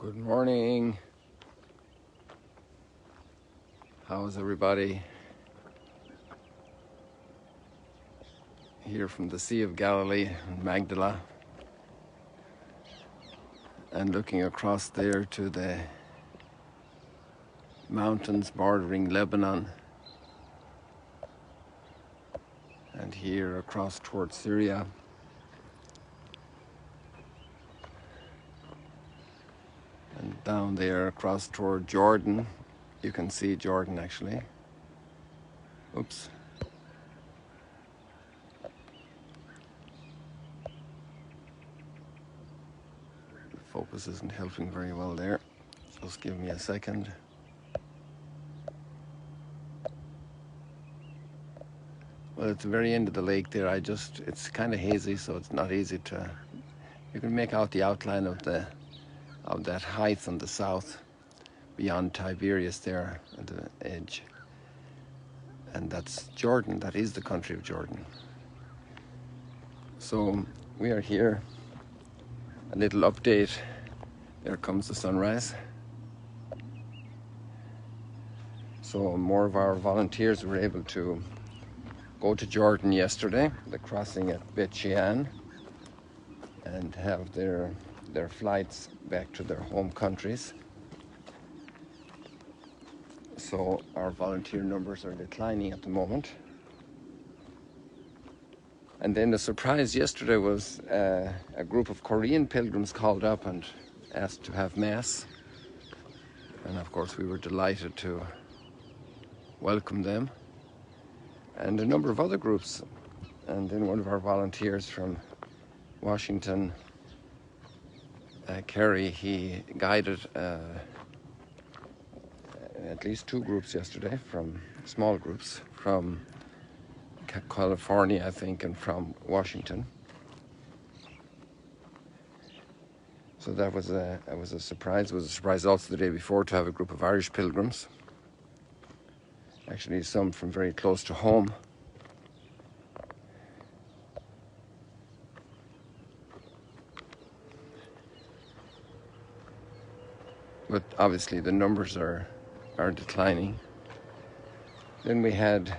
Good morning. How's everybody? Here from the Sea of Galilee in Magdala, and looking across there to the mountains bordering Lebanon, and here across towards Syria. And down there across toward Jordan. You can see Jordan actually. Oops. The focus isn't helping very well there. Just give me a second. Well, at the very end of the lake there, it's kind of hazy, so it's not easy to, you can make out the outline of that height on the south, beyond Tiberias there at the edge. And that's Jordan, that is the country of Jordan. So we are here, a little update. There comes the sunrise. So more of our volunteers were able to go to Jordan yesterday, the crossing at Bet Shean, and have their flights back to their home countries. So our volunteer numbers are declining at the moment. And then the surprise yesterday was a group of Korean pilgrims called up and asked to have Mass. And of course we were delighted to welcome them. And a number of other groups. And then one of our volunteers from Washington, Kerry, he guided at least two groups yesterday, from small groups from California, I think, and from Washington. So that was a surprise. It was a surprise also the day before to have a group of Irish pilgrims. Actually, some from very close to home. But obviously the numbers are declining. Then we had,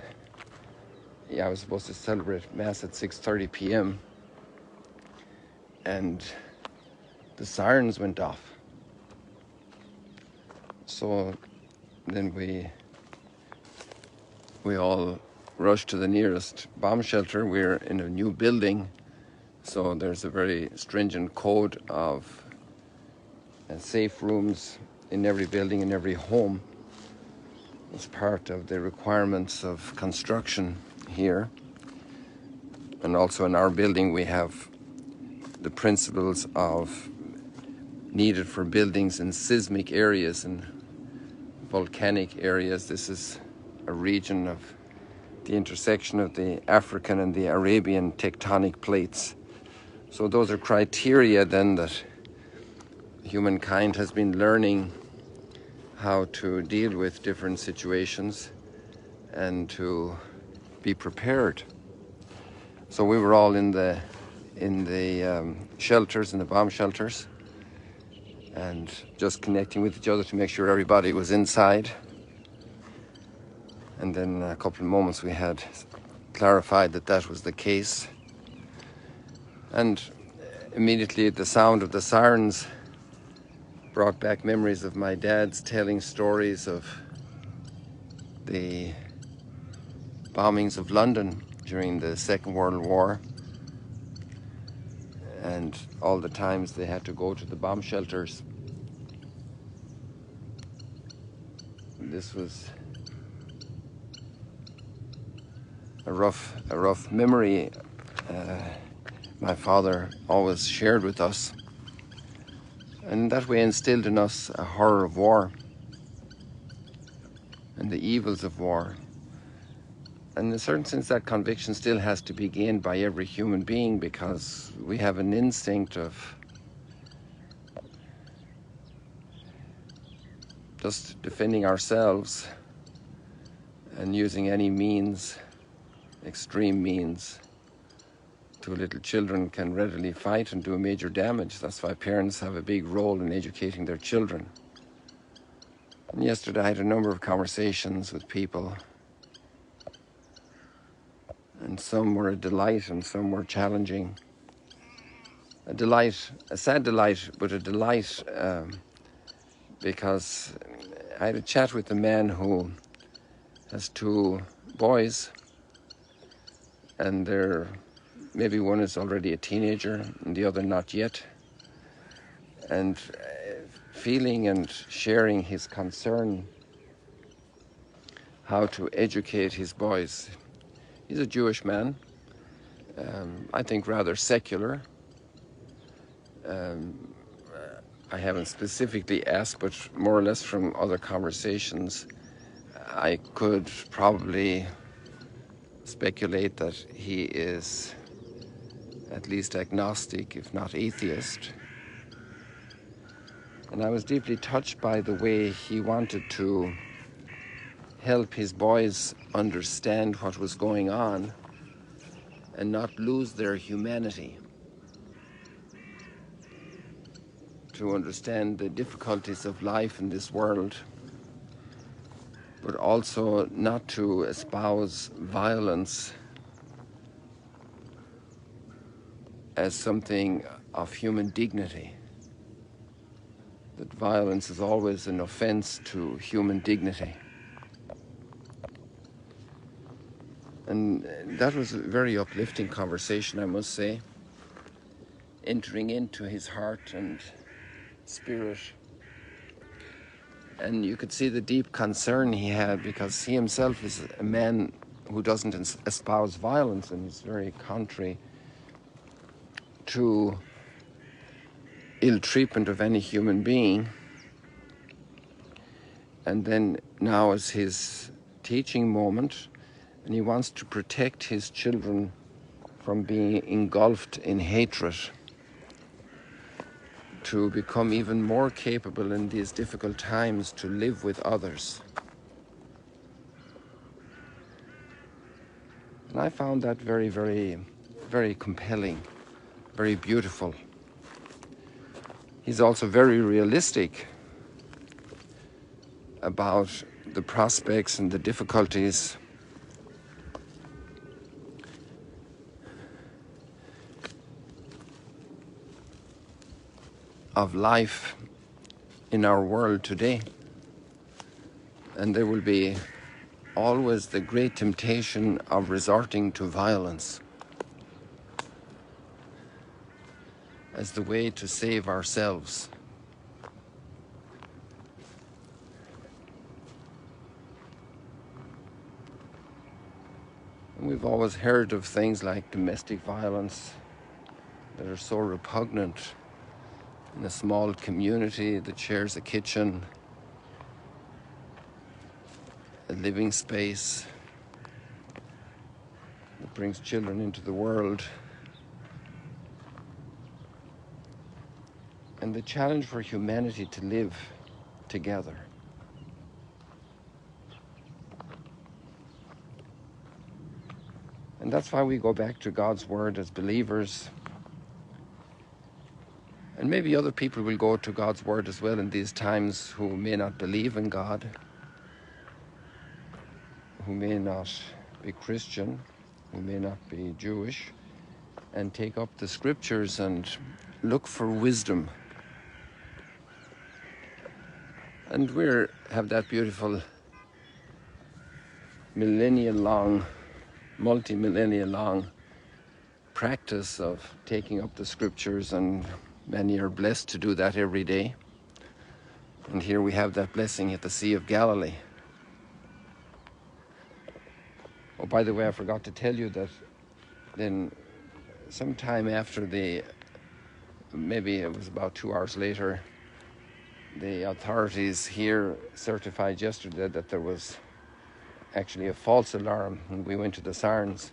I was supposed to celebrate Mass at 6:30 p.m. and the sirens went off. So then we all rushed to the nearest bomb shelter. We're in a new building, so there's a very stringent code of safe rooms in every building, in every home. It's part of the requirements of construction here. And also in our building we have the principles of needed for buildings in seismic areas and volcanic areas. This is a region of the intersection of the African and the Arabian tectonic plates. So those are criteria then that humankind has been learning how to deal with different situations and to be prepared. So we were all in the shelters, in the bomb shelters, and just connecting with each other to make sure everybody was inside. And then in a couple of moments we had clarified that was the case. And immediately the sound of the sirens brought back memories of my dad's telling stories of the bombings of London during the Second World War, and all the times they had to go to the bomb shelters. This was a rough memory my father always shared with us, and that way instilled in us a horror of war and the evils of war. And in a certain sense that conviction still has to be gained by every human being, because we have an instinct of just defending ourselves and using any means, extreme means, two little children can readily fight and do major damage. That's why parents have a big role in educating their children. And yesterday I had a number of conversations with people, and some were a delight and some were challenging. A delight, a sad delight, but a delight because I had a chat with a man who has two boys, and maybe one is already a teenager and the other not yet. And feeling and sharing his concern how to educate his boys. He's a Jewish man, I think rather secular. I haven't specifically asked, but more or less from other conversations, I could probably speculate that he is at least agnostic, if not atheist. And I was deeply touched by the way he wanted to help his boys understand what was going on and not lose their humanity, to understand the difficulties of life in this world, but also not to espouse violence as something of human dignity. That violence is always an offense to human dignity. And that was a very uplifting conversation, I must say, entering into his heart and spirit. And you could see the deep concern he had, because he himself is a man who doesn't espouse violence, and he's very contrary to ill treatment of any human being. And then now is his teaching moment, and he wants to protect his children from being engulfed in hatred, to become even more capable in these difficult times to live with others. And I found that very, very, very compelling, very beautiful. He's also very realistic about the prospects and the difficulties of life in our world today. And there will be always the great temptation of resorting to violence as the way to save ourselves. And we've always heard of things like domestic violence that are so repugnant in a small community that shares a kitchen, a living space, that brings children into the world. And the challenge for humanity to live together. And that's why we go back to God's word as believers. And maybe other people will go to God's word as well in these times who may not believe in God, who may not be Christian, who may not be Jewish, and take up the scriptures and look for wisdom. And we have that beautiful multi-millennia long practice of taking up the scriptures, and many are blessed to do that every day. And here we have that blessing at the Sea of Galilee. Oh, by the way, I forgot to tell you that then sometime after maybe it was about 2 hours later, the authorities here certified yesterday that there was actually a false alarm when we went to the sirens.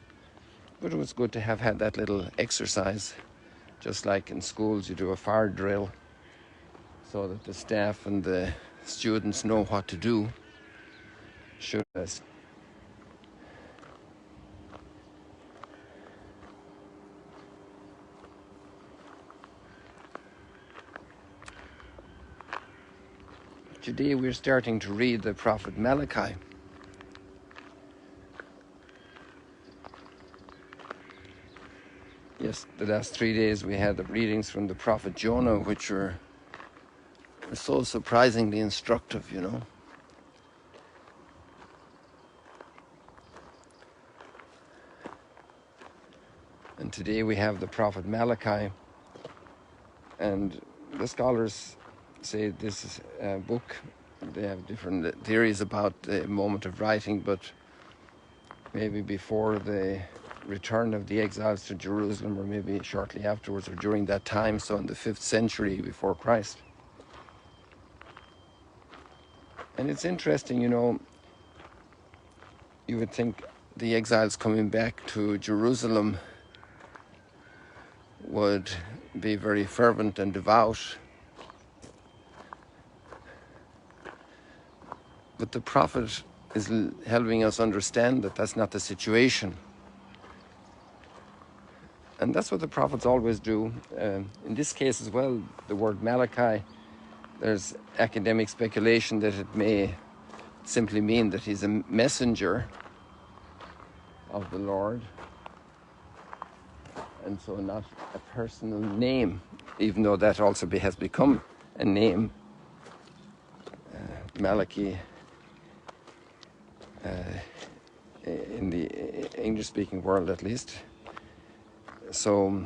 But it was good to have had that little exercise, just like in schools you do a fire drill, so that the staff and the students know what to do should Today we're starting to read the prophet Malachi. Yes, the last 3 days we had the readings from the prophet Jonah, which were so surprisingly instructive, you know. And today we have the prophet Malachi, and the scholars say this is a book. They have different theories about the moment of writing, but maybe before the return of the exiles to Jerusalem, or maybe shortly afterwards, or during that time, so in the 5th century before Christ. And it's interesting, you know, you would think the exiles coming back to Jerusalem would be very fervent and devout. But the prophet is helping us understand that that's not the situation. And that's what the prophets always do. In this case as well, the word Malachi, there's academic speculation that it may simply mean that he's a messenger of the Lord, and so not a personal name, even though that also has become a name. Malachi, in the English-speaking world at least. So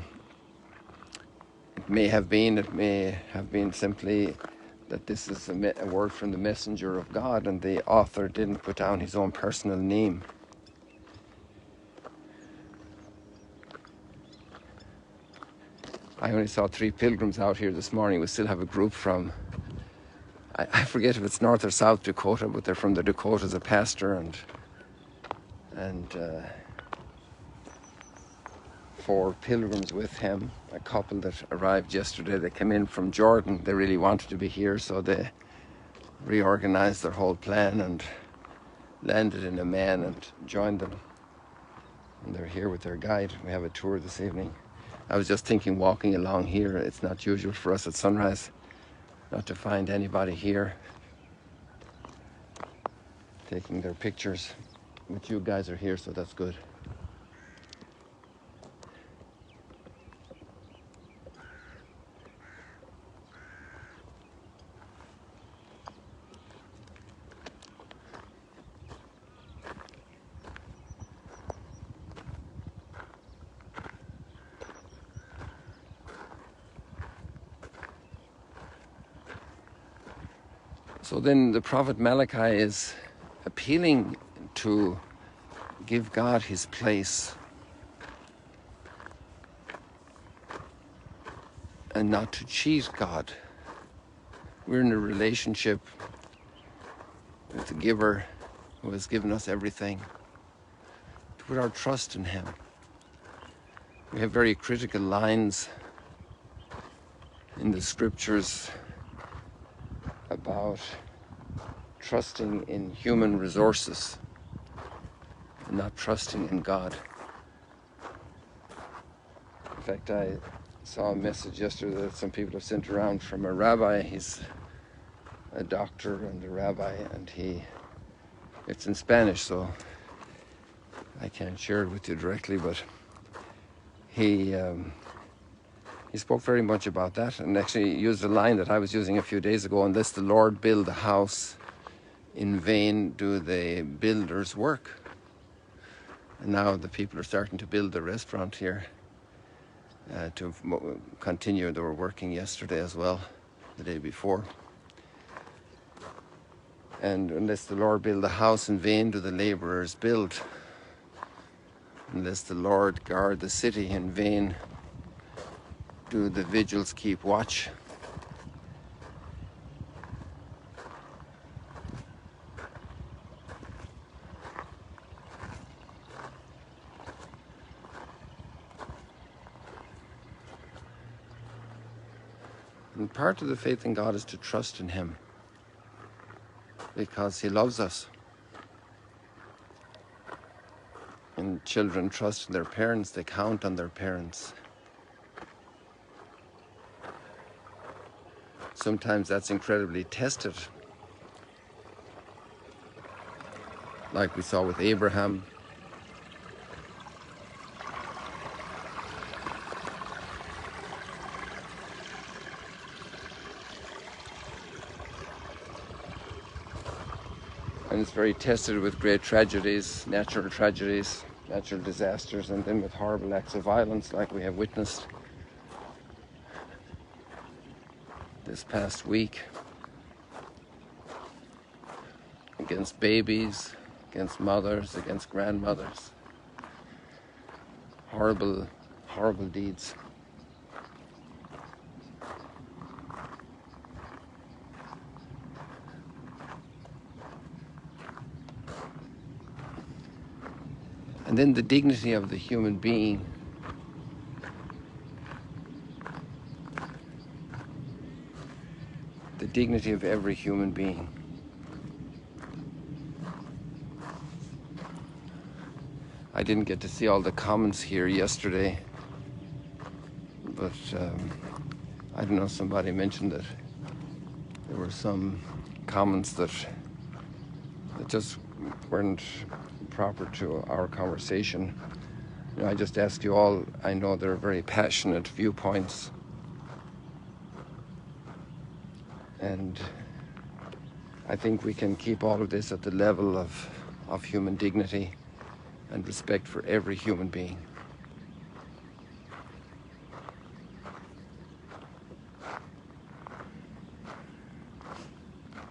it may have been simply that this is a word from the messenger of God, and the author didn't put down his own personal name. I only saw 3 pilgrims out here this morning. We still have a group from, I forget if it's North or South Dakota, but they're from the Dakotas, a pastor and 4 pilgrims with him, a couple that arrived yesterday. They came in from Jordan. They really wanted to be here, so they reorganized their whole plan and landed in Amman and joined them. And they're here with their guide. We have a tour this evening. I was just thinking, walking along here, it's not usual for us at sunrise not to find anybody here taking their pictures. But you guys are here, so that's good. So then the prophet Malachi is appealing to give God his place and not to cheat God. We're in a relationship with the giver who has given us everything, to put our trust in him. We have very critical lines in the scriptures about trusting in human resources and not trusting in God. In fact, I saw a message yesterday that some people have sent around from a rabbi. He's a doctor and a rabbi, and it's in Spanish, so I can't share it with you directly, but he spoke very much about that, and actually used a line that I was using a few days ago: unless the Lord build a house, in vain do the builders work. And now the people are starting to build the restaurant here to continue. They were working yesterday as well, the day before. And unless the Lord build a house, in vain do the laborers build. Unless the Lord guard the city, in vain do the vigils keep watch. And part of the faith in God is to trust in him, because he loves us. And children trust their parents, they count on their parents. Sometimes that's incredibly tested like we saw with Abraham. And it's very tested with great tragedies, natural disasters, and then with horrible acts of violence like we have witnessed this past week against babies, against mothers, against grandmothers. Horrible, horrible deeds. And then the dignity of the human being. The dignity of every human being. I didn't get to see all the comments here yesterday, but I don't know, somebody mentioned that there were some comments that just weren't proper to our conversation. You know, I just ask you all, I know they're very passionate viewpoints, and I think we can keep all of this at the level of human dignity and respect for every human being.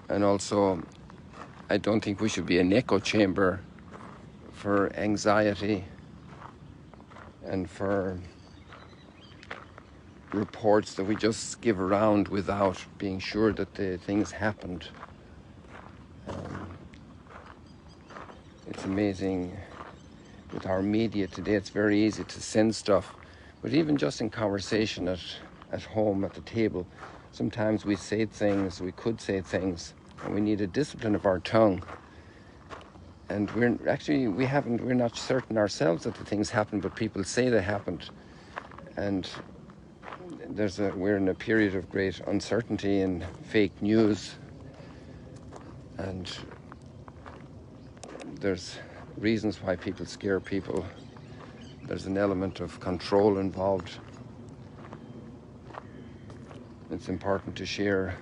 And also, I don't think we should be an echo chamber for anxiety and for reports that we just give around without being sure that the things happened. It's amazing with our media today, it's very easy to send stuff, but even just in conversation at home, at the table, sometimes we could say things, and we need a discipline of our tongue. And we're not certain ourselves that the things happened, but people say they happened. And we're in a period of great uncertainty and fake news. And there's reasons why people scare people. There's an element of control involved. It's important to share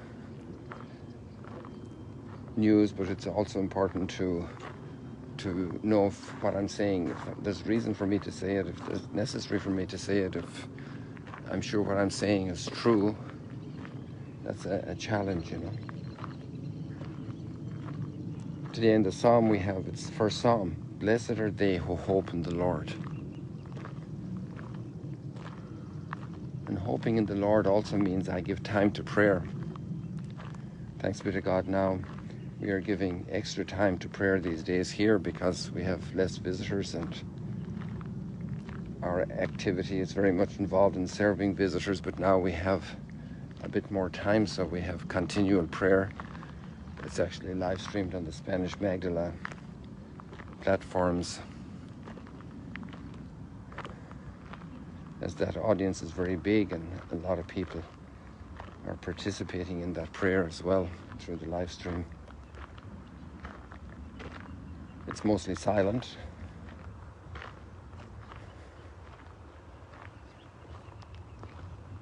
news, but it's also important to know what I'm saying. If there's reason for me to say it, if it's necessary for me to say it, if I'm sure what I'm saying is true, that's a challenge, you know. Today in the psalm it's the first psalm. Blessed are they who hope in the Lord. And hoping in the Lord also means I give time to prayer. Thanks be to God, now we are giving extra time to prayer these days here because we have less visitors, and our activity is very much involved in serving visitors, but now we have a bit more time, so we have continual prayer. It's actually live streamed on the Spanish Magdala platforms, as that audience is very big and a lot of people are participating in that prayer as well through the live stream. It's mostly silent.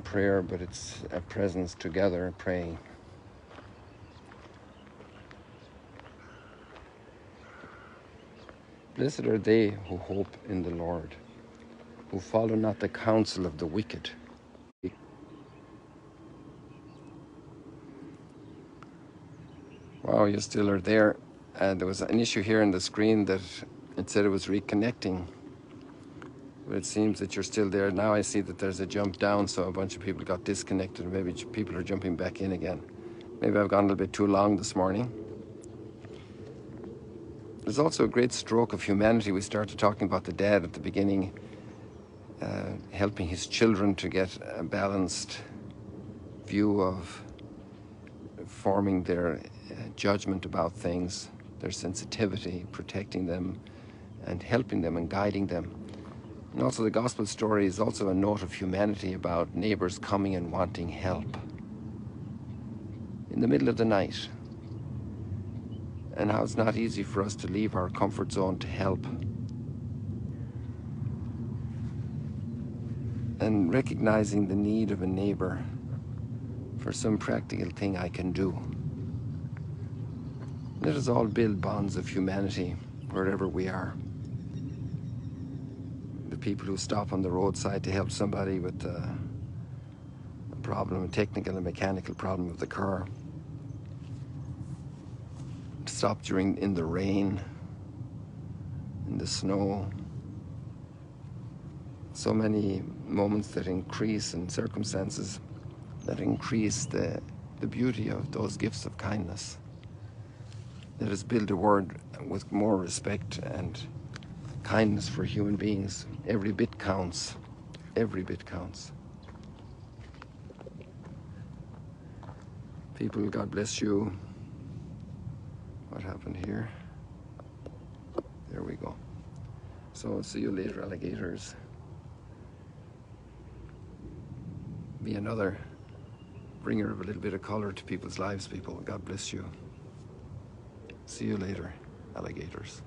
Prayer, but it's a presence together praying. Blessed are they who hope in the Lord, who follow not the counsel of the wicked. Wow, you still are there. There was an issue here on the screen that it said it was reconnecting, but it seems that you're still there. Now I see that there's a jump down, so a bunch of people got disconnected. Maybe people are jumping back in again. Maybe I've gone a little bit too long this morning. There's also a great stroke of humanity. We started talking about the dad at the beginning, helping his children to get a balanced view of forming their judgment about things, their sensitivity, protecting them and helping them and guiding them. And also the gospel story is also a note of humanity about neighbors coming and wanting help in the middle of the night. and how it's not easy for us to leave our comfort zone to help. And recognizing the need of a neighbor for some practical thing I can do. Let us all build bonds of humanity wherever we are. The people who stop on the roadside to help somebody with a problem, a technical and mechanical problem of the car. Stop in the rain, in the snow. So many moments that increase, and circumstances that increase the beauty of those gifts of kindness. Let us build a world with more respect and kindness for human beings. Every bit counts. Every bit counts. People, God bless you. What happened here? There we go. So see you later, alligators. Be another bringer of a little bit of color to people's lives, people. God bless you. See you later, alligators.